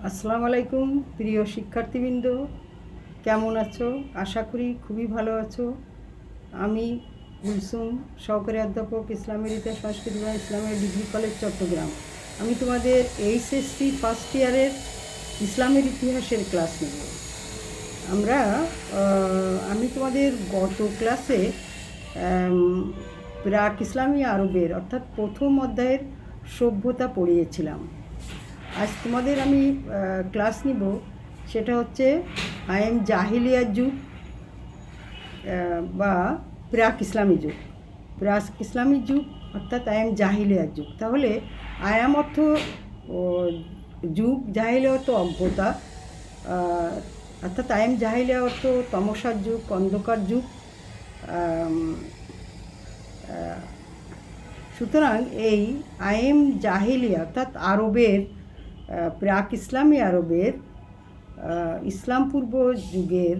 আসসালামু আলাইকুম প্রিয় শিক্ষার্থীবৃন্দ, কেমন আছো? আশা করি খুবই ভালো আছো। আমি কুলসুম, সহকারী অধ্যাপক, ইসলামের ইতিহাস সংস্কৃতি বিভাগ, ইসলামের ডিগ্রি কলেজ, চট্টগ্রাম। আমি তোমাদের এইচএসসি ফার্স্ট ইয়ারের ইসলামের ইতিহাসের ক্লাস নেব। আমি তোমাদের গত ক্লাসে প্রাক ইসলামী আরবের অর্থাৎ প্রথম অধ্যায়ের সভ্যতা পড়িয়েছিলাম। আজ তোমাদের আমি ক্লাস নিব, সেটা হচ্ছে আইএম জাহিলিয়া যুগ বা প্রাক ইসলামী যুগ। প্রাক ইসলামী যুগ অর্থাৎ আইএম জাহিলিয়া যুগ। তাহলে আয়াম অর্থ যুগ, জাহিলিয়া অর্থ অজ্ঞতা, অর্থাৎ আইএম জাহিলিয়া অর্থ তমসার যুগ, অন্ধকার যুগ। সুতরাং এই আইএম জাহিলিয়া অর্থাৎ আরবের প্রাক ইসলামী আরবের ইসলাম পূর্ব যুগের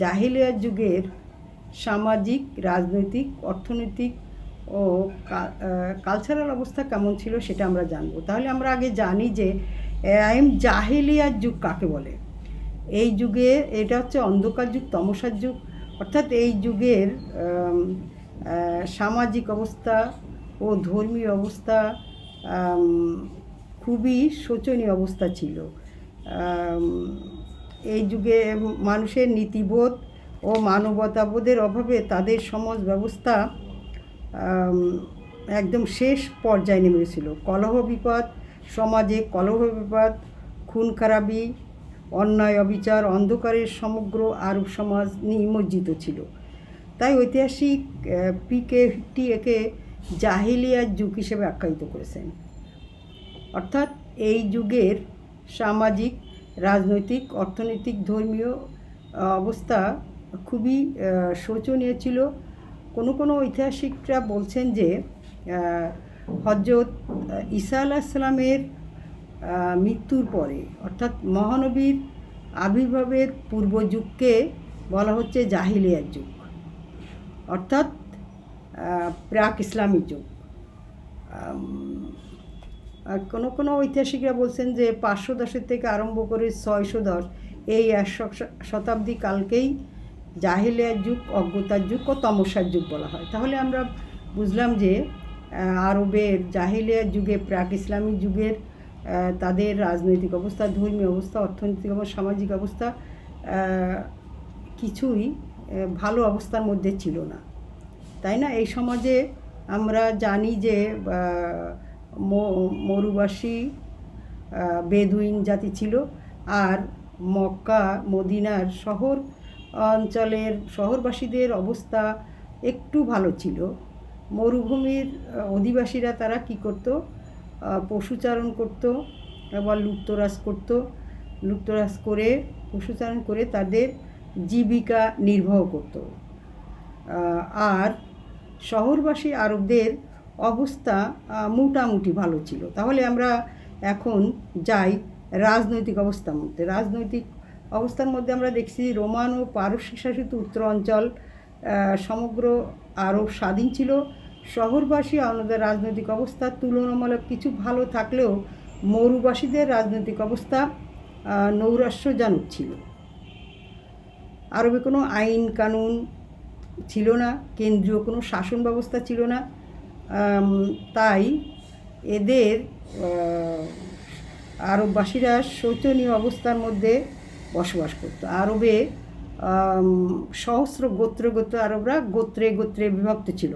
জাহিলিয়া যুগের সামাজিক, রাজনৈতিক, অর্থনৈতিক ও কালচারাল অবস্থা কেমন ছিল সেটা আমরা জানব। তাহলে আমরা আগে জানি যে আইএম জাহিলিয়ার যুগ কাকে বলে। এই যুগে এটা হচ্ছে অন্ধকার যুগ, তমসার যুগ। অর্থাৎ এই যুগের সামাজিক অবস্থা ও ধর্মীয় অবস্থা খুবই শোচনীয় অবস্থা ছিল। এই যুগে মানুষের নীতিবোধ ও মানবতাবোধের অভাবে তাদের সমাজ ব্যবস্থা একদম শেষ পর্যায়ে নেমে গেছিল। কলহ বিপদ, সমাজে কলহ বিপদ, খুন খারাপি, অন্যায় অবিচার, অন্ধকারের সমগ্র আরব সমাজ নিমজ্জিত ছিল। তাই ঐতিহাসিক পিকে একে জাহিলিয়ার যুগ হিসেবে আখ্যায়িত করেছেন। অর্থাৎ এই যুগের সামাজিক, রাজনৈতিক, অর্থনৈতিক, ধর্মীয় অবস্থা খুবই শোচনীয় ছিল। কোনো ঐতিহাসিকরা বলছেন যে হযরত ঈসা আলাইহিস সালামের মৃত্যুর পরে অর্থাৎ মহানবীর আবির্ভাবের পূর্ব যুগকে বলা হচ্ছে জাহিলিয়ার যুগ, অর্থাৎ প্রাক ইসলামী যুগ। কোনো ঐতিহাসিকরা বলছেন যে 510 থেকে আরম্ভ করে 610 এই 1 শতাব্দী কালকেই জাহিলিয়ার যুগ, অজ্ঞতার যুগ ও তমসার যুগ বলা হয়। তাহলে আমরা বুঝলাম যে আরবের জাহিলিয়ার যুগে, প্রাক ইসলামী যুগের তাদের রাজনৈতিক অবস্থা, ধর্মীয় অবস্থা, অর্থনৈতিক এবং সামাজিক অবস্থা কিছুই ভালো অবস্থার মধ্যে ছিল না, তাই না? এই সমাজে আমরা জানি যে মরুবাসী বেদুইন জাতি ছিল, আর মক্কা মদিনার শহর অঞ্চলের শহরবাসীদের অবস্থা একটু ভালো ছিল। মরুভূমির অধিবাসীরা তারা কি করত? পশুচারণ করত, আবার লুপ্তরাজ করে পশুচারণ করে তাদের জীবিকা নির্বাহ করত। আর শহরবাসী আরবদের অবস্থা মোটামুটি ভালো ছিল। তাহলে আমরা এখন যাই রাজনৈতিক অবস্থার মধ্যে। রাজনৈতিক অবস্থার মধ্যে আমরা দেখছি রোমান ও পারস্য শাসিত উত্তর অঞ্চল সমগ্র আরব স্বাধীন ছিল। শহরবাসী আমাদের রাজনৈতিক অবস্থা তুলনামূলক কিছু ভালো থাকলেও মরুবাসীদের রাজনৈতিক অবস্থা নৈরাশ্যজনক ছিল। আরবে কোনো আইন কানুন ছিল না, কেন্দ্রীয় কোনো শাসন ব্যবস্থা ছিল না। তাই এদের আরববাসীরা শোচনীয় অবস্থার মধ্যে বসবাস করত। আরবে সহস্র গোত্রে আরবরা গোত্রে বিভক্ত ছিল,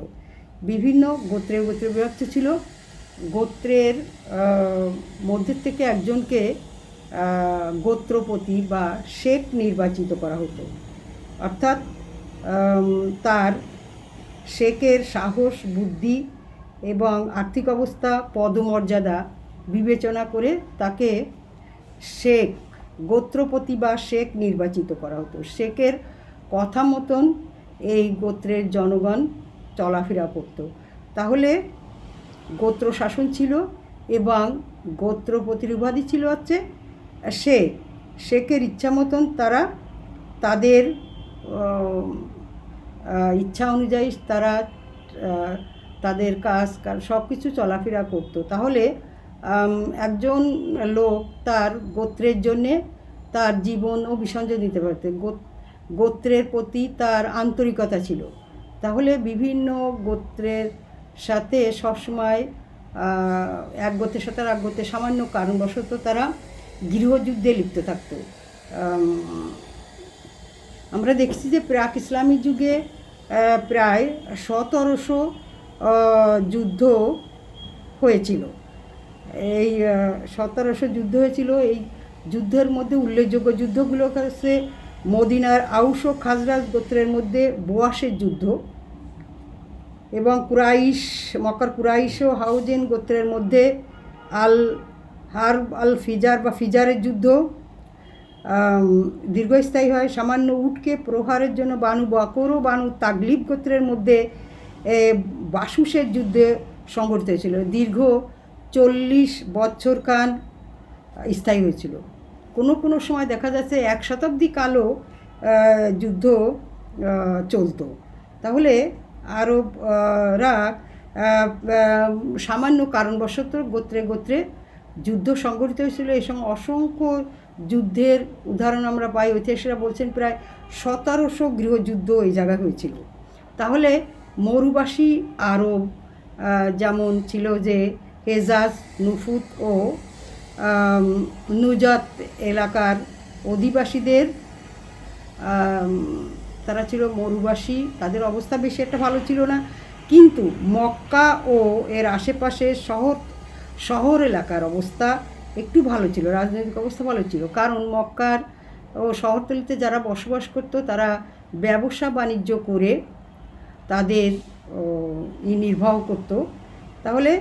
বিভিন্ন গোত্রে বিভক্ত ছিল। গোত্রের মধ্যে থেকে একজনকে গোত্রপতি বা শেখ নির্বাচিত করা হতো। অর্থাৎ তার শেখের সাহস, বুদ্ধি এবং আর্থিক অবস্থা, পদমর্যাদা বিবেচনা করে তাকে শেখ, গোত্রপতি বা শেখ নির্বাচিত করা হতো। শেখের কথা মতন এই গোত্রের জনগণ চলাফেরা করত। তাহলে গোত্র শাসন ছিল এবং গোত্রপতির উপাধি ছিল হচ্ছে শেখ। শেখের ইচ্ছা মতন তারা তাদের ইচ্ছা অনুযায়ী তারা তাদের কাজ সব কিছু চলাফেরা করতো। তাহলে একজন লোক তার গোত্রের জন্যে তার জীবনও বিসর্জন দিতে পারত, গোত্রের প্রতি তার আন্তরিকতা ছিল। তাহলে বিভিন্ন গোত্রের সাথে সবসময় এক গোত্রের সাথে আর এক গোত্রের সামান্য কারণবশত তারা গৃহযুদ্ধে লিপ্ত থাকত। আমরা দেখছি যে প্রাক ইসলামী যুগে প্রায় 1700 যুদ্ধ হয়েছিল। এই 1700 যুদ্ধ হয়েছিল। এই যুদ্ধের মধ্যে উল্লেখযোগ্য যুদ্ধগুলো হচ্ছে মদিনার আউস ও খাজরাজ গোত্রের মধ্যে বোয়াসের যুদ্ধ, এবং মক্কার কুরাইশ ও হাউজেন গোত্রের মধ্যে হারব আল ফিজার বা ফিজারের যুদ্ধ দীর্ঘস্থায়ী হয়। সামান্য উটকে প্রহারের জন্য বানু বকর ও বানু তাগলিব গোত্রের মধ্যে বাসুসের যুদ্ধে সংঘটিত হয়েছিল। দীর্ঘ 40 বছরখান স্থায়ী হয়েছিল। কোনো সময় দেখা যাচ্ছে 1 শতাব্দী কালও যুদ্ধ চলত। তাহলে আরবরা সামান্য কারণবশত গোত্রে গোত্রে যুদ্ধ সংঘটিত হয়েছিল। এই সময় অসংখ্য যুদ্ধের উদাহরণ আমরা পাই। ঐতিহাসিকরা বলছেন প্রায় 1700 গৃহযুদ্ধ এই জায়গায় হয়েছিল। তাহলে মরুবাসী আরব যেমন ছিল যে হেজাজ, নুফুত ও নুজাত এলাকার অধিবাসীদের, তারা ছিল মরুবাসী, তাদের অবস্থা বেশি একটা ভালো ছিল না। কিন্তু মক্কা ও এর আশেপাশের শহর এলাকার অবস্থা একটু ভালো ছিল, রাজনৈতিক অবস্থা ভালো ছিল। কারণ মক্কার ও শহরতলিতে যারা বসবাস করত তারা ব্যবসা বাণিজ্য করে তাদের নির্বাহ করত। তাহলে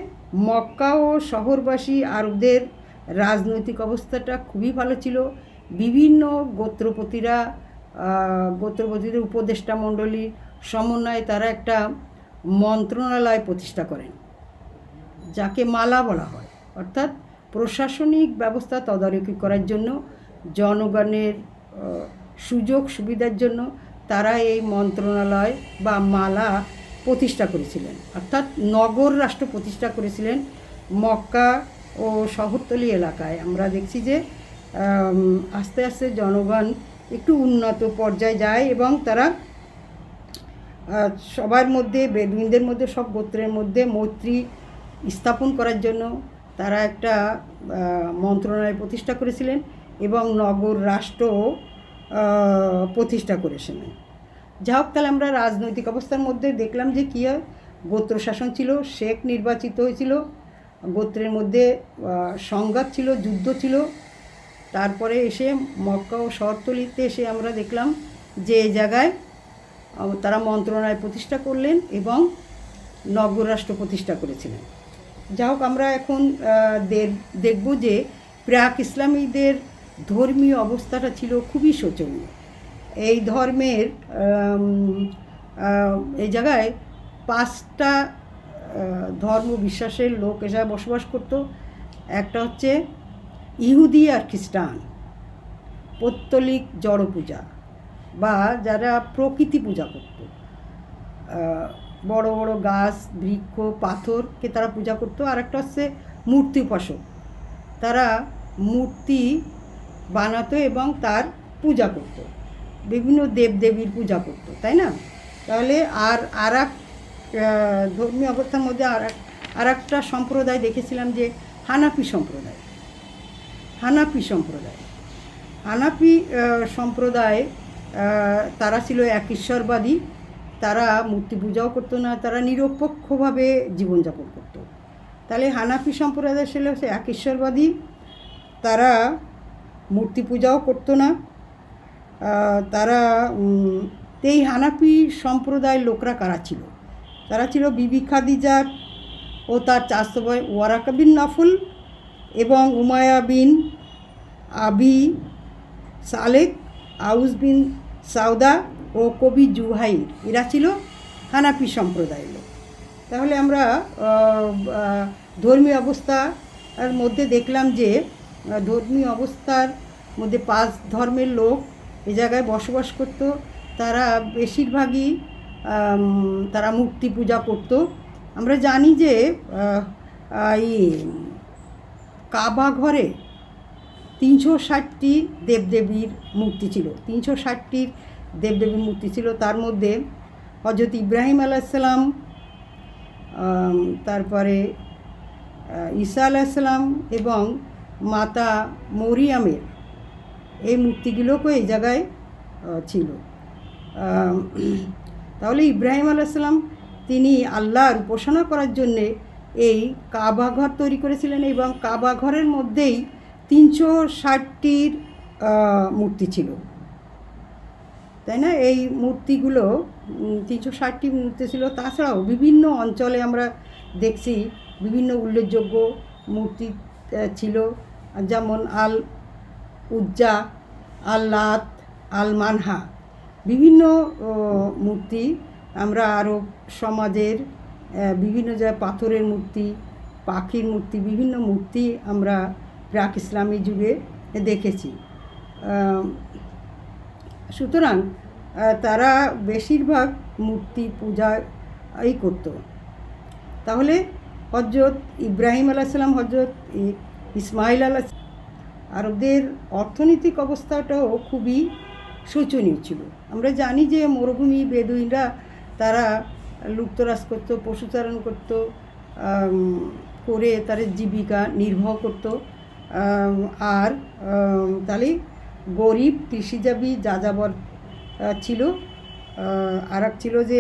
মক্কা ও শহরবাসী আরবদের রাজনৈতিক অবস্থাটা খুবই ভালো ছিল। বিভিন্ন গোত্রপতিদের উপদেষ্টা মণ্ডলীর সমন্বয়ে তারা একটা মন্ত্রণালয় প্রতিষ্ঠা করেন, যাকে মালা বলা হয়। অর্থাৎ প্রশাসনিক ব্যবস্থা তদারকি করার জন্য, জনগণের সুযোগ সুবিধার জন্য তারা এই মন্ত্রণালয় বা মালা প্রতিষ্ঠা করেছিলেন। অর্থাৎ নগর রাষ্ট্র প্রতিষ্ঠা করেছিলেন মক্কা ও শহরতলি এলাকায়। আমরা দেখছি যে আস্তে আস্তে জনগণ একটু উন্নত পর্যায়ে যায় এবং তারা সবার মধ্যে, বেদুইনদের মধ্যে, সব গোত্রের মধ্যে মৈত্রী স্থাপন করার জন্য তারা একটা মন্ত্রণালয় প্রতিষ্ঠা করেছিলেন এবং নগর রাষ্ট্র প্রতিষ্ঠা করেছিলেন। যা হোক, তাহলে আমরা রাজনৈতিক অবস্থার মধ্যে দেখলাম যে কী হয়, গোত্র শাসন ছিল, শেখ নির্বাচিত হয়েছিল, গোত্রের মধ্যে সংঘাত ছিল, যুদ্ধ ছিল। তারপরে এসে মক্কা ও শহরতলিতে এসে আমরা দেখলাম যে এই জায়গায় তারা মন্ত্রণালয় প্রতিষ্ঠা করলেন এবং নগর রাষ্ট্র প্রতিষ্ঠা করেছিলেন। যা হোক, আমরা এখন দেখব যে প্রাক ইসলামীদের ধর্মীয় অবস্থাটা ছিল খুবই শোচনীয়। এই ধর্মের এই জায়গায় 5টা ধর্ম বিশ্বাসের লোক এসে বসবাস করত। একটা হচ্ছে ইহুদি আর খ্রিস্টান, পৌত্তলিক জড় পূজা বা যারা প্রকৃতি পূজা করত, বড় বড় গাছ, বৃক্ষ, পাথরকে তারা পূজা করত। আর একটা হচ্ছে মূর্তি উপাসক, তারা মূর্তি বানাতো এবং তার পূজা করত, বিভিন্ন দেবদেবীর পূজা করত, তাই না? তাহলে আর এক ধর্মীয় অবস্থার মধ্যে আর একটা সম্প্রদায় দেখেছিলাম যে হানাফি সম্প্রদায়। হানাফি সম্প্রদায় তারা ছিল এক ঈশ্বরবাদী। তারা মূর্তি পূজাও করতো না, তারা নিরপেক্ষভাবে জীবনযাপন করত। তাহলে হানাফি সম্প্রদায় ছিল এক ঈশ্বরবাদী, তারা মূর্তি পূজাও করতো না। তারা এই হানাফি সম্প্রদায়ের লোকরা কারা ছিল? তারা ছিল বিবি খাদিজার ও তার চাচাতো ভাই ওয়ারাকা বিন নফল এবং উমায়া বিন আবি সালেক, আউস বিন সাউদা ও কবি জুহাইর, এরা ছিল হানাফি সম্প্রদায়ের লোক। তাহলে আমরা ধর্মীয় অবস্থার মধ্যে দেখলাম যে ধর্মীয় অবস্থার মধ্যে 5 ধর্মের লোক এ জায়গায় বসবাস করত। তারা বেশিরভাগই তারা মূর্তি পূজা করত। আমরা জানি যে কাবা ঘরে 360টি দেবদেবীর মূর্তি ছিল, 360টির দেবদেবীর মূর্তি ছিল। তার মধ্যে হজরত ইব্রাহিম আলাইসাল্লাম, তারপরে ঈসা আলাইসাল্লাম এবং মাতা মরিয়ামের এই মূর্তিগুলোকেও এই জায়গায় ছিল। তাহলে ইব্রাহিম আলাইসাল্লাম তিনি আল্লাহর উপাসনা করার জন্যে এই কাবা ঘর তৈরি করেছিলেন এবং কাবা ঘরের মধ্যেই 360টির মূর্তি ছিল, তাই না? এই মূর্তিগুলো 360টি মূর্তি ছিল। তাছাড়াও বিভিন্ন অঞ্চলে আমরা দেখছি বিভিন্ন উল্লেখযোগ্য মূর্তি ছিল, যেমন আল উজ্জা, আল লাত, আল মানহা, বিভিন্ন মূর্তি আমরা আরব সমাজের বিভিন্ন জায়গায় পাথরের মূর্তি, পাখির মূর্তি, বিভিন্ন মূর্তি আমরা প্রাক ইসলামী যুগে দেখেছি। সুতরাং তারা বেশিরভাগ মূর্তি পূজাই করত। তাহলে হজরত ইব্রাহিম আলাইসাল্লাম, হজরত ইসমাইল আলাইসাল্লাম, আরবদের অর্থনৈতিক অবস্থাটাও খুবই শোচনীয় ছিল। আমরা জানি যে মরুভূমি বেদুইনরা তারা লুপ্তরাজ করত, পশুচারণ করত, করে তাদের জীবিকা নির্বাহ করত। আর তাহলে গরিব কৃষিজীবী যাযাবর ছিল। আর এক ছিল যে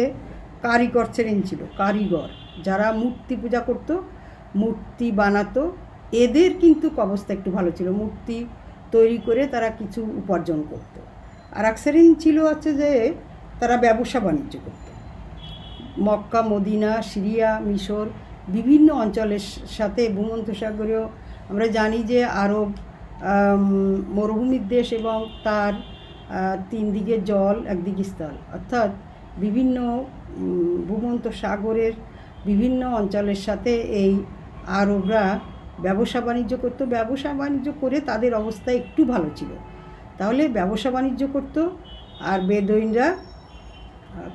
কারিগর শ্রেণী ছিল, কারিগর যারা মূর্তি পূজা করত, মূর্তি বানাতো, এদের কিন্তু অবস্থা একটু ভালো ছিল, মূর্তি তৈরি করে তারা কিছু উপার্জন করত। আর এক শ্রেণী ছিল হচ্ছে যে তারা ব্যবসা বাণিজ্য করত। মক্কা, মদিনা, সিরিয়া, মিশর বিভিন্ন অঞ্চলের সাথে ভূমধ্যসাগরীয়, আমরা জানি যে আরব মরুভূমির দেশ এবং তার 3 দিকে জল, একদিকে স্থল, অর্থাৎ বিভিন্ন ভূমধ্যসাগরের বিভিন্ন অঞ্চলের সাথে এই আরবরা ব্যবসা বাণিজ্য করত। ব্যবসা বাণিজ্য করে তাদের অবস্থা একটু ভালো ছিল। তাহলে ব্যবসা বাণিজ্য করত। আর বেদুইনরা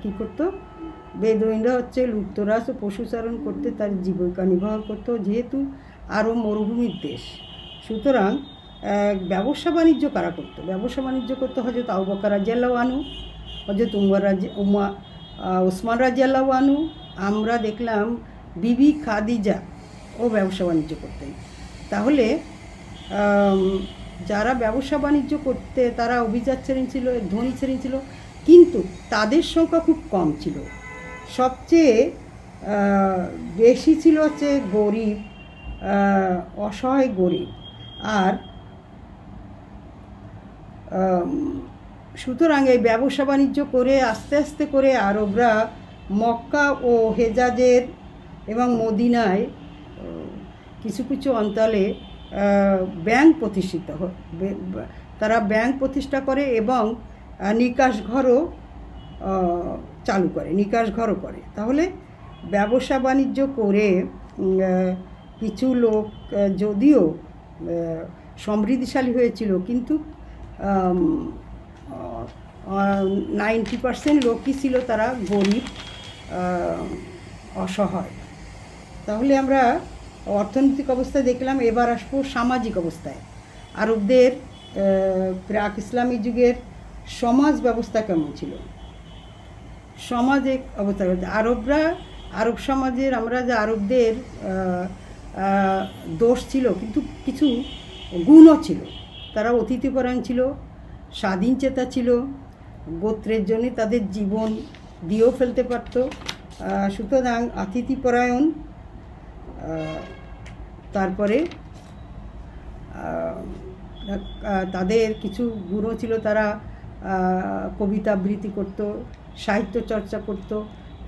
কী করতো? বেদুইনরা হচ্ছে লুপ্তরাজ ও পশুচারণ করতে তার জীবিকা নির্বাহ করত, যেহেতু আরও মরুভূমির দেশ। সুতরাং ব্যবসা বাণিজ্য কারা করতো? ব্যবসা বাণিজ্য করতো হজরত আবু বকর রাদিয়াল্লাহু আনহু, হজরত ওসমান রাদিয়াল্লাহু আনহু। আমরা দেখলাম বিবি খাদিজা ও ব্যবসা বাণিজ্য করতেন। তাহলে যারা ব্যবসা বাণিজ্য করতে তারা অভিজাত শ্রেণী ছিল, ধনী শ্রেণী ছিল, কিন্তু তাদের সংখ্যা খুব কম ছিল। সবচেয়ে বেশি ছিল হচ্ছে গরিব, অসহায় গরিব। আর সুতরাং এই ব্যবসা বাণিজ্য করে আস্তে আস্তে করে আরবরা মক্কা ও হেজাজের এবং মদিনায় কিছু কিছু অঞ্চলে ব্যাংক প্রতিষ্ঠিত হয়, তারা ব্যাংক প্রতিষ্ঠা করে এবং নিকাশ ঘরও চালু করে, নিকাশ ঘরও করে। তাহলে ব্যবসা বাণিজ্য করে কিছু লোক যদিও সমৃদ্ধিশালী হয়েছিল, কিন্তু 90% লোকই ছিল তারা গরিব, অসহায়। তাহলে আমরা অর্থনৈতিক অবস্থা দেখলাম। এবার আসবো সামাজিক অবস্থায়। আরবদের প্রাক ইসলামী যুগের সমাজ ব্যবস্থা কেমন ছিল? সমাজিক অবস্থা, আরব সমাজের আমরা যে আরবদের দোষ ছিল, কিন্তু কিছু গুণও ছিল। তারা অতিথিপরায়ণ ছিল, স্বাধীনচেতা ছিল, গোত্রের জন্য তাদের জীবন দিয়েও ফেলতে পারত। সুতরাং অতিথিপরায়ণ, তারপরে তাদের কিছু গুণও ছিল। তারা কবিতা আবৃত্তি করত, সাহিত্য চর্চা করত।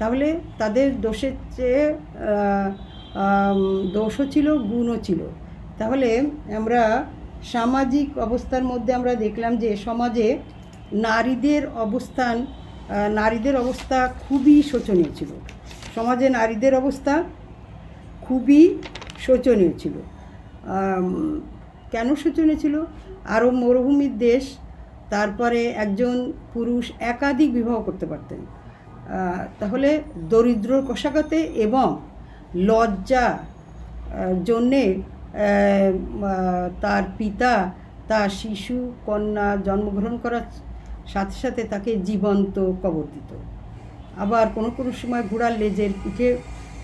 তাহলে তাদের দোষের চেয়ে দোষও ছিল, গুণও ছিল। তাহলে আমরা সামাজিক অবস্থার মধ্যে আমরা দেখলাম যে সমাজে নারীদের অবস্থা খুবই শোচনীয় ছিল। সমাজে নারীদের অবস্থা খুবই শোচনীয় ছিল। কেন শোচনীয় ছিল? আরব মরুভূমির দেশ, তারপরে একজন পুরুষ একাধিক বিবাহ করতে পারতেন। তাহলে দরিদ্র কষাঘাতে এবং লজ্জা জন্যে তার পিতা তার শিশু কন্যা জন্মগ্রহণ করার সাথে সাথে তাকে জীবন্ত কবর দিত। আবার কোনো কোনো সময় ঘোড়ার লেজের পিঠে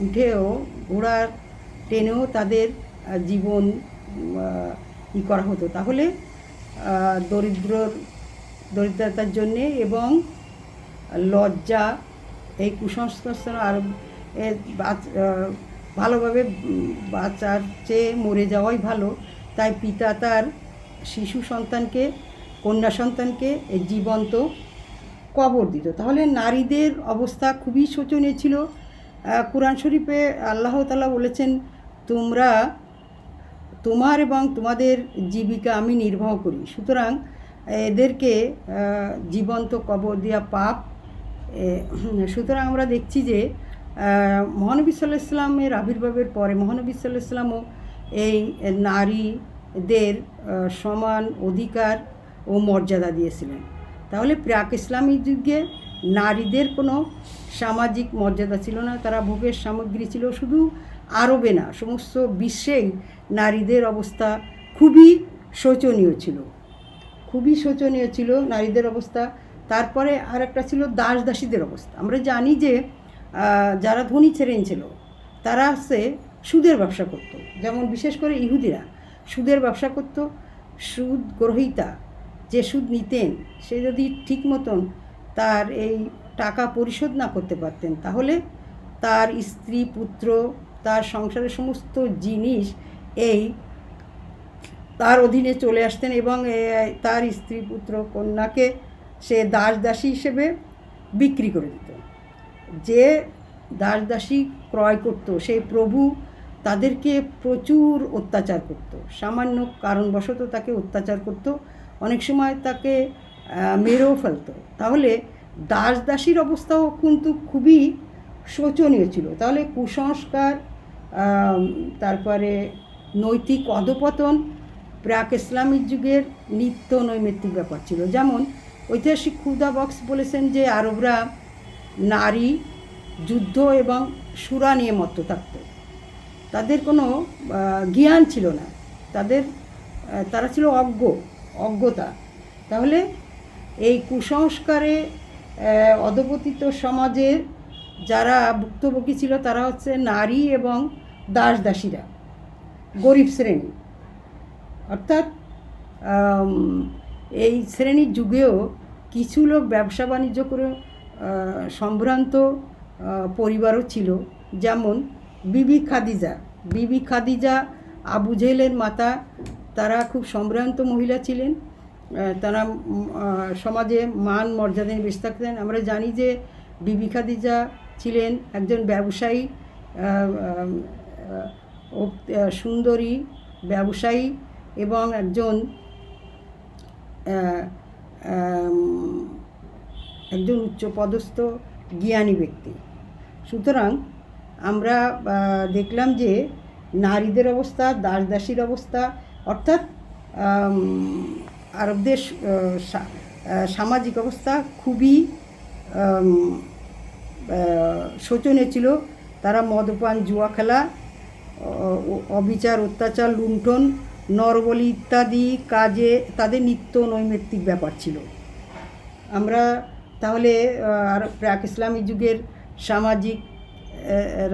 উঠেও ঘোড়ার টেনেও তাদের জীবন করা হতো। তাহলে দরিদ্রতার জন্যে এবং লজ্জা, এই কুসংস্কার আর ভালোভাবে বাঁচার চেয়ে মরে যাওয়াই ভালো, তাই পিতা তার শিশু সন্তানকে, কন্যা সন্তানকে জীবন্ত কবর দিত। তাহলে নারীদের অবস্থা খুবই শোচনীয় ছিল। কুরআন শরীফে আল্লাহ তাআলা বলেছেন, তোমরা তোমার এবং তোমাদের জীবিকা আমি নির্বাহ করি, সুতরাং এদেরকে জীবন্ত কবর দেওয়া পাপ। সুতরাং আমরা দেখছি যে মহানবী সাল্লাল্লাহু আলাইহি ওয়াসাল্লামের আবির্ভাবের পরে মহানবী সাল্লাল্লাহু আলাইহি ওয়াসাল্লামও এই নারীদের সমান অধিকার ও মর্যাদা দিয়েছিলেন। তাহলে প্রাক ইসলামী যুগে নারীদের কোনো সামাজিক মর্যাদা ছিল না, তারা ভোগের সামগ্রী ছিল। শুধু আরবে না, সমস্ত বিশ্বেই নারীদের অবস্থা খুবই শোচনীয় ছিল, খুবই শোচনীয় ছিল নারীদের অবস্থা। তারপরে আর একটা ছিল দাস দাসীদের অবস্থা। আমরা জানি যে যারা ধনী শ্রেণী ছিল তারা সুদের ব্যবসা করত, যেমন বিশেষ করে ইহুদিরা সুদের ব্যবসা করত। সুদ গ্রহীতা যে সুদ নিতেন, সে যদি ঠিক মতন তার এই টাকা পরিশোধ না করতে পারতেন, তাহলে তার স্ত্রী পুত্র, তার সংসারের সমস্ত জিনিস তার অধীনে চলে আসতেন এবং তার স্ত্রী পুত্র কন্যাকে সে দাস দাসী হিসেবে বিক্রি করে দিত। যে দাস দাসী ক্রয় করত, সেই প্রভু তাদেরকে প্রচুর অত্যাচার করত, সামান্য কারণবশত তাকে অত্যাচার করত, অনেক সময় তাকে মেরেও ফেলত। তাহলে দাস দাসীর অবস্থাও কিন্তু খুবই শোচনীয় ছিল। তাহলে কুসংস্কার, তারপরে নৈতিক অধপতন প্রাক ইসলামিক যুগের নিত্য নৈমিত্তিক ব্যাপার ছিল। যেমন ঐতিহাসিক খুদা বক্স বলেছেন যে আরবরা নারী, যুদ্ধ এবং সুরা নিয়ে মত্ত থাকত, তাদের কোনো জ্ঞান ছিল না, তারা ছিল অজ্ঞতা। তাহলে এই কুসংস্কারে অধপতিত সমাজের যারা ভুক্তভোগী ছিল তারা হচ্ছে নারী এবং দাস দাসীরা, গরিব শ্রেণী। অর্থাৎ এই শ্রেণীর যুগেও কিছু লোক ব্যবসা বাণিজ্য করে সম্ভ্রান্ত পরিবারও ছিল, যেমন বিবি খাদিজা আবু জেহেলের মাতা। তারা খুব সম্ভ্রান্ত মহিলা ছিলেন, তারা সমাজে মান মর্যাদা নিয়ে বেঁচে থাকতেন। আমরা জানি যে বিবি খাদিজা ছিলেন একজন ব্যবসায়ী, সুন্দরী ব্যবসায়ী এবং একজন উচ্চপদস্থ জ্ঞানী ব্যক্তি। সুতরাং আমরা দেখলাম যে নারীদের অবস্থা, দাস দাসীর অবস্থা, অর্থাৎ আরবদের সামাজিক অবস্থা খুবই শোচনীয় ছিল। তারা মদপান, জুয়া খেলা, অবিচার, অত্যাচার, লুণ্ঠন, নরবলি ইত্যাদি কাজে তাদের নিত্য নৈমিত্তিক ব্যাপার ছিল। আমরা তাহলে প্রাক ইসলামী যুগের সামাজিক,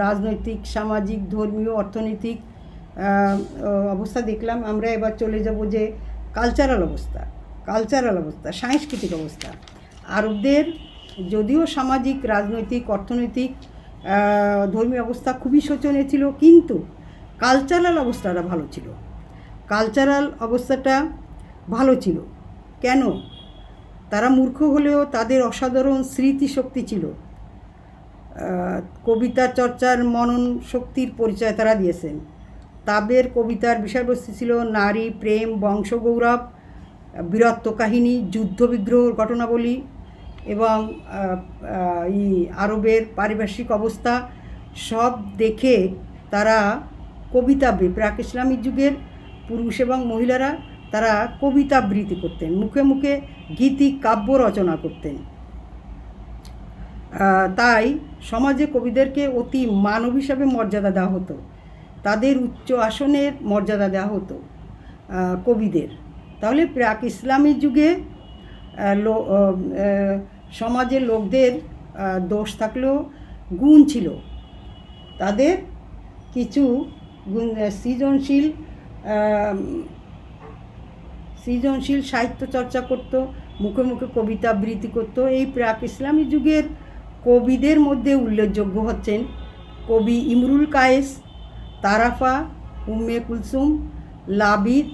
রাজনৈতিক, সামাজিক, ধর্মীয়, অর্থনৈতিক অবস্থা দেখলাম। আমরা এবার চলে যাব যে কালচারাল অবস্থা, সাংস্কৃতিক অবস্থা। আরবদের যদিও সামাজিক, রাজনৈতিক, অর্থনৈতিক, ধর্মীয় অবস্থা খুবই শোচনীয় ছিল, কিন্তু কালচারাল অবস্থাটা ভালো ছিল। ভালো ছিল কেন? তারা মূর্খ হলেও তাদের অসাধারণ স্মৃতিশক্তি ছিল। কবিতা চর্চার মনন শক্তির পরিচয় তারা দিয়েছেন। তাদের কবিতার বিষয়বস্তু ছিল নারী, প্রেম, বংশগৌরব, বীরত্ব কাহিনী, যুদ্ধ বিগ্রহ ঘটনাবলী এবং আরবের পারিপার্শ্বিক অবস্থা সব দেখে তারা প্রাক ইসলামিক যুগের পুরুষ এবং মহিলারা তারা কবিতা আবৃত্তি করতেন, মুখে মুখে গীতিক কাব্য রচনা করতেন। তাই সমাজে কবিদেরকে অতি মানব হিসাবে মর্যাদা দেওয়া হতো। তাদের উচ্চ আসনের মর্যাদা দেওয়া হতো কবিদের। তাহলে প্রাক ইসলামী যুগে সমাজের লোকদের দোষ থাকলেও গুণ ছিল, তাদের কিছু গুণ সৃজনশীল সাহিত্য চর্চা করত, মুখে মুখে কবিতা আবৃত্তি করত। এই প্রাক ইসলামী যুগের কবিদের মধ্যে উল্লেখযোগ্য হচ্ছেন কবি ইমরুল কায়েস, তারাফা, উম্মে কুলসুম, লাবিদ,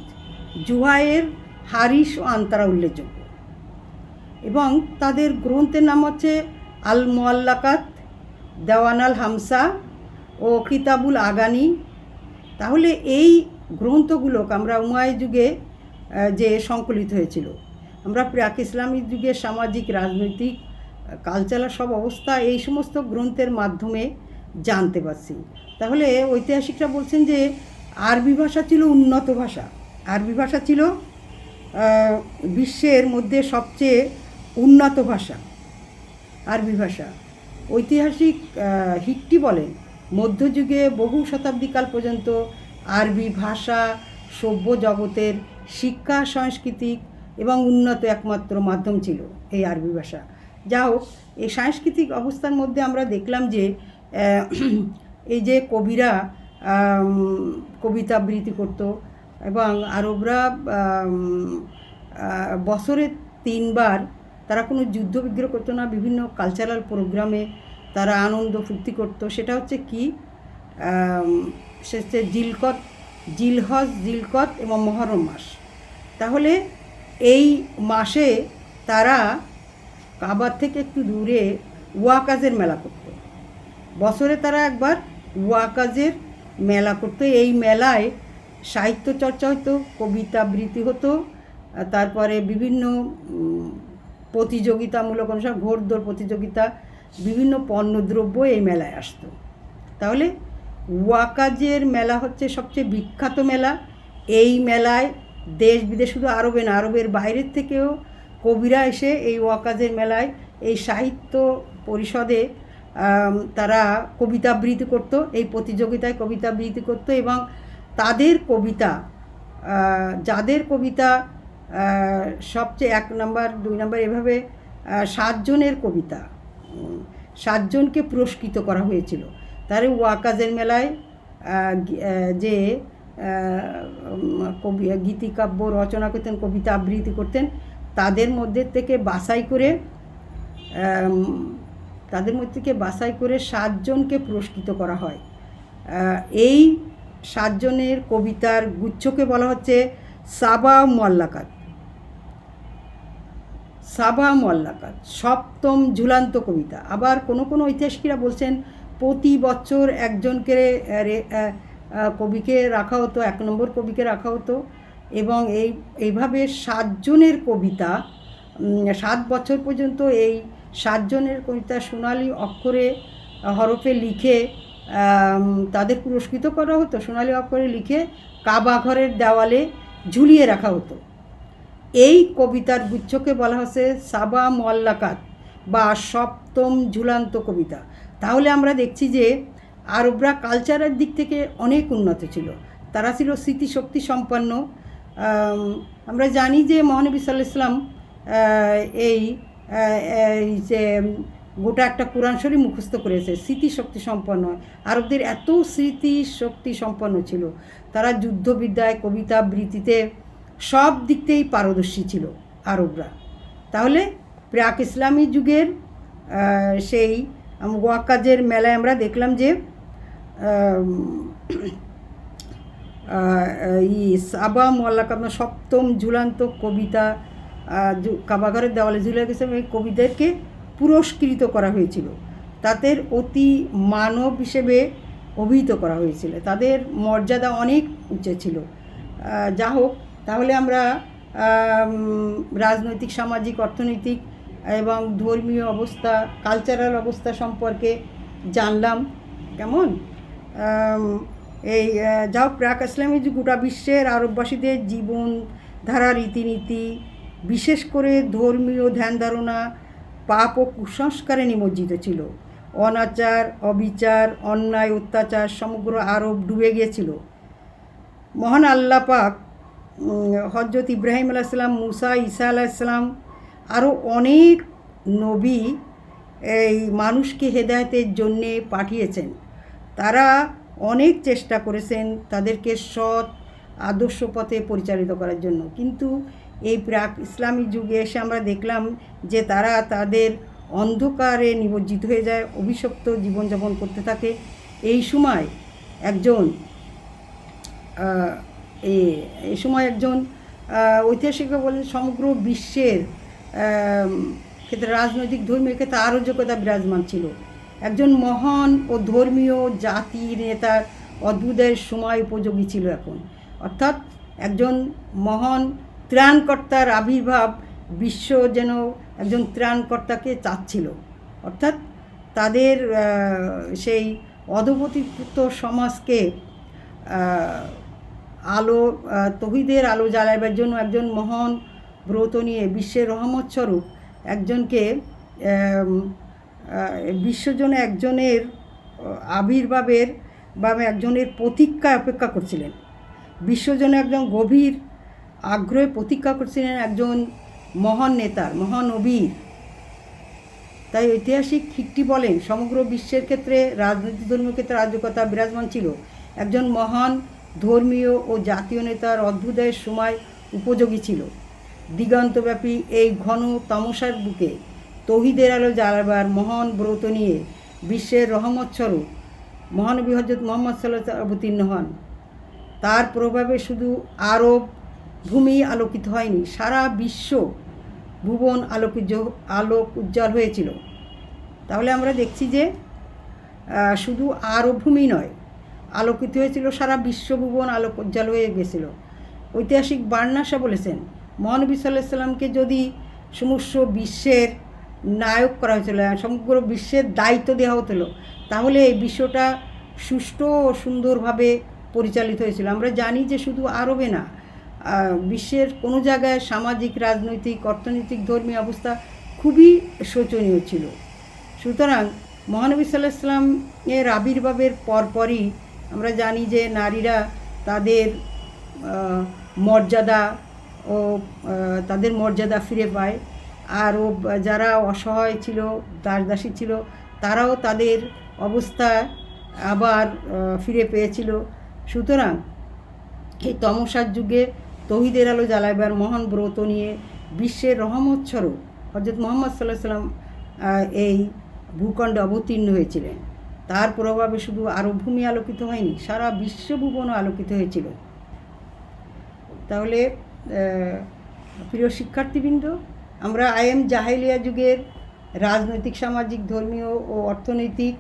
জুহায়ের, হারিস ও আনতারা উল্লেখযোগ্য। এবং তাদের গ্রন্থের নাম হচ্ছে আল মুআল্লাকাত, দেওয়ান আল হামসা ও কিতাবুল আগানি। তাহলে এই গ্রন্থগুলোকে আমরা উমাইয়া যুগে যে সংকলিত হয়েছিল, আমরা প্রাক ইসলামিক যুগের সামাজিক, রাজনৈতিক, কালচারাল সব অবস্থা এই সমস্ত গ্রন্থের মাধ্যমে জানতে পারছি। তাহলে ঐতিহাসিকরা বলছেন যে আরবি ভাষা ছিল উন্নত ভাষা, আরবি ভাষা ছিল বিশ্বের মধ্যে সবচেয়ে উন্নত ভাষা, আরবি ভাষা। ঐতিহাসিক হিট্টি বলেন মধ্যযুগে বহু শতাব্দীকাল পর্যন্ত আরবি ভাষা সভ্য জগতের শিক্ষা, সাংস্কৃতিক এবং উন্নত একমাত্র মাধ্যম ছিল এই আরবি ভাষা। যা হোক, এই সাংস্কৃতিক অবস্থার মধ্যে আমরা দেখলাম যে এই যে কবিরা কবিতা আবৃত্তি করত এবং আরবরা বছরে 3 বার তারা কোনো যুদ্ধ বিগ্রহ করতো না, বিভিন্ন কালচারাল প্রোগ্রামে তারা আনন্দ ফুর্তি করতো। সেটা হচ্ছে কি, সে হচ্ছে জিলহজ, জিলকত এবং মহরম মাস। তাহলে এই মাসে তারা কাবার থেকে একটু দূরে ওয়াকাজের মেলা করত। বছরে তারা একবার ওয়াকাজের মেলা করতো। এই মেলায় সাহিত্য চর্চা হতো, কবিতা আবৃত্তি হতো, তারপরে বিভিন্ন প্রতিযোগিতামূলক অনুষ্ঠান, ঘোড়দৌড় প্রতিযোগিতা, বিভিন্ন পণ্যদ্রব্য এই মেলায় আসতো। তাহলে ওয়াকাজের মেলা হচ্ছে সবচেয়ে বিখ্যাত মেলা। এই মেলায় দেশ বিদেশ, শুধু আরবে না, আরবের বাইরের থেকেও কবিরা এসে এই ওয়াকাজের মেলায়, এই সাহিত্য পরিষদে তারা কবিতা আবৃত্তি করতো, এই প্রতিযোগিতায় কবিতা আবৃত্তি করতো। এবং তাদের কবিতা, যাদের কবিতা সবচেয়ে 1 নম্বর 2 নম্বর এভাবে 7 জনের কবিতা, 7 জনকে পুরস্কৃত করা হয়েছিল। তার ওয়াকাজের মেলায় যে কবি গীতিকাব্য রচনা করতেন, কবিতা আবৃত্তি করতেন, তাদের মধ্যে থেকে বাছাই করে 7 জনকে পুরস্কৃত করা হয়। এই 7 জনের কবিতার গুচ্ছকে বলা হচ্ছে সাবা মুআল্লাকাত, সপ্তম ঝুলন্ত কবিতা। আবার কোনো ঐতিহাসিকরা বলছেন প্রতি বছর একজনকে কবিকে রাখা হতো, 1 নম্বর কবিকে রাখা হতো। এবং এইভাবে 7 জনের কবিতা 7 বছর পর্যন্ত এই 7 জনের কবিতা সোনালি অক্ষরে, হরফে লিখে তাদের পুরস্কৃত করা হতো। সোনালি অক্ষরে লিখে কাবা ঘরের দেওয়ালে ঝুলিয়ে রাখা হতো। এই কবিতার গুচ্ছকে বলা হচ্ছে সাবা মুআল্লাকাত বা সপ্তম ঝুলন্ত কবিতা। তাহলে আমরা দেখছি যে আরবরা কালচারের দিক থেকে অনেক উন্নত ছিল, তারা ছিল স্মৃতিশক্তি সম্পন্ন। আমরা জানি যে মহানবী সাল্লাল্লাহু আলাইহি ওয়াসাল্লাম এই যে গোটা একটা কোরআন শরীফ মুখস্থ করেছে, স্মৃতিশক্তি সম্পন্ন। আরবদের এত স্মৃতিশক্তি সম্পন্ন ছিল, তারা যুদ্ধবিদ্যায়, কবিতা আবৃত্তিতে সব দিক থেকেই পারদর্শী ছিল আরবরা। তাহলে প্রাক ইসলামী যুগের সেই ওয়াকাজের মেলায় আমরা দেখলাম যে সাবা মুআল্লাকাত, সপ্তম ঝুলন্ত কবিতা কাবাঘরের দেওয়ালে ঝুলে গেছে। এই কবিদেরকে পুরস্কৃত করা হয়েছিল, তাদের অতি মানব হিসেবে অভিহিত করা হয়েছিল, তাদের মর্যাদা অনেক উঁচু ছিল। যা হোক, তাহলে আমরা রাজনৈতিক, সামাজিক, অর্থনৈতিক এবং ধর্মীয় অবস্থা, কালচারাল অবস্থা সম্পর্কে জানলাম। কেমন এই যা হোক, প্রাক ইসলামী যুগ গোটা বিশ্বের আরববাসীদের জীবনধারা, রীতিনীতি, বিশেষ করে ধর্মীয় ধ্যান ধারণা, পাপ ও কুসংস্কারে নিমজ্জিত ছিল। অনাচার, অবিচার, অন্যায়, অত্যাচার সমগ্র আরব ডুবে গিয়েছিল। মহান আল্লাহ পাক হজরত ইব্রাহিম আলাইসাল্লাম, মুসা, ঈসা আলাইসাল্লাম, আরও অনেক নবী এই মানুষকে হেদায়েতের জন্যে পাঠিয়েছেন। তারা অনেক চেষ্টা করেছেন তাদেরকে সৎ আদর্শ পথে পরিচালিত করার জন্য, কিন্তু এই প্রাক ইসলামী যুগে এসে আমরা দেখলাম যে তারা তাদের অন্ধকারে নিমজ্জিত হয়ে যায়, অভিশপ্ত জীবনযাপন করতে থাকে। এই সময় একজন ঐতিহাসিকরা বলেন সমগ্র বিশ্বের ক্ষেত্রে রাজনৈতিক ধর্মীয় ক্ষেত্রে আরোগ্যতা বিরাজমান ছিল। একজন মহান ও ধর্মীয় জাতির নেতার অদ্ভুতের সময় উপযোগী ছিল এখন, অর্থাৎ একজন মহান ত্রাণকর্তার আবির্ভাব। বিশ্ব যেন একজন ত্রাণকর্তাকে চাচ্ছিল, অর্থাৎ তাদের সেই অধপতিত সমাজকে তৌহিদের আলো জ্বালাবার জন্য একজন মহান ব্রত নিয়ে বিশ্বের রহমত স্বরূপ একজনকে বিশ্বজনে একজনের আবির্ভাবের বা একজনের প্রতীক্ষায় অপেক্ষা করছিলেন। বিশ্বজনে একজন গভীর আগ্রহে প্রতীক্ষা করছিলেন একজন মহান নেতার, মহান নবীর। তাই ঐতিহাসিক হিকটি বলেন সমগ্র বিশ্বের ক্ষেত্রে রাজনৈতিক ধর্মীয় ক্ষেত্রে আরাজকতা বিরাজমান ছিল। একজন মহান ধর্মীয় ও জাতীয় নেতার অদ্ভুতের সময় উপযোগী ছিল। দিগন্তব্যাপী এই ঘন তামসার বুকে তৌহিদের আলো জ্বালাবার মহান ব্রত নিয়ে বিশ্বের রহমত স্বরূপ মহানবী হজরত মুহাম্মদ সাল্লাল্লাহু আলাইহি ওয়াসাল্লাম অবতীর্ণ হন। তার প্রভাবে শুধু আরব ভূমি আলোকিত হয়নি, সারা বিশ্ব ভুবন আলোক উজ্জ্বল হয়েছিল। তাহলে আমরা দেখছি যে শুধু আরব ভূমি নয়, আলোকিত হয়েছিল সারা বিশ্বভুবন আলোক উজ্জ্বল হয়ে গেছিল। ঐতিহাসিক বার্নাসা বলেছেন মহানবী সাল্লাল্লাহু আলাইহি ওয়াসাল্লামকে যদি সমস্ত বিশ্বের নায়ক করা হয়েছিল, সমগ্র বিশ্বের দায়িত্ব দেওয়া হতো, তাহলে এই বিশ্বটা সুষ্ঠু ও সুন্দরভাবে পরিচালিত হয়েছিল। আমরা জানি যে শুধু আরবে না, বিশ্বের কোনো জায়গায় সামাজিক, রাজনৈতিক, অর্থনৈতিক, ধর্মীয় অবস্থা খুবই শোচনীয় ছিল। সুতরাং মহানবী সাল্লাল্লাহু আলাইহি ওয়াসাল্লামের আবির্ভাবের পরপরই আমরা জানি যে নারীরা তাদের মর্যাদা ও তাদের মর্যাদা ফিরে পায়। আরও যারা অসহায় ছিল, দাসদাসী ছিল, তারাও তাদের অবস্থা আবার ফিরে পেয়েছিল। সুতরাং এই তমসার যুগে তৌহিদের আলো জ্বালাইবার মহান ব্রত নিয়ে বিশ্বের রহমত স্বরূপ হজরত মুহাম্মদ সাল্লাল্লাহু আলাইহি ওয়াসাল্লাম এই ভূখণ্ডে অবতীর্ণ হয়েছিলেন। তার প্রভাবে শুধু আরব ভূমি আলোকিত হয়নি, সারা বিশ্বভুবনও আলোকিত হয়েছিল। তাহলে প্রিয় শিক্ষার্থীবৃন্দ, আমরা আইএম জাহেলিয়া যুগের রাজনৈতিক, সামাজিক, ধর্মীয় ও অর্থনৈতিক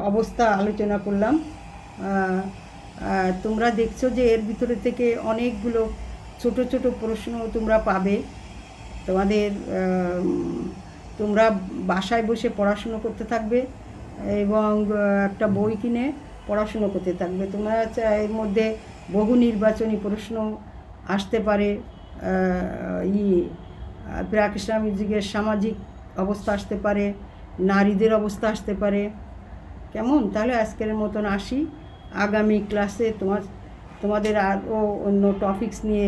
অবস্থা আলোচনা করলাম। তোমরা দেখছো যে এর ভিতরে থেকে অনেকগুলো ছোট ছোট প্রশ্ন তোমরা পাবে। তোমরা বাসায় বসে পড়াশুনো করতে থাকবে এবং একটা বই কিনে পড়াশুনো করতে থাকবে। তোমরা এর মধ্যে বহু নির্বাচনী প্রশ্ন আসতে পারে, প্রাক ইসলামিক যুগের সামাজিক অবস্থা আসতে পারে, নারীদের অবস্থা আসতে পারে। কেমন? তাহলে আজকের মতন আসি। আগামী ক্লাসে তোমাদের আরও অন্য টপিকস নিয়ে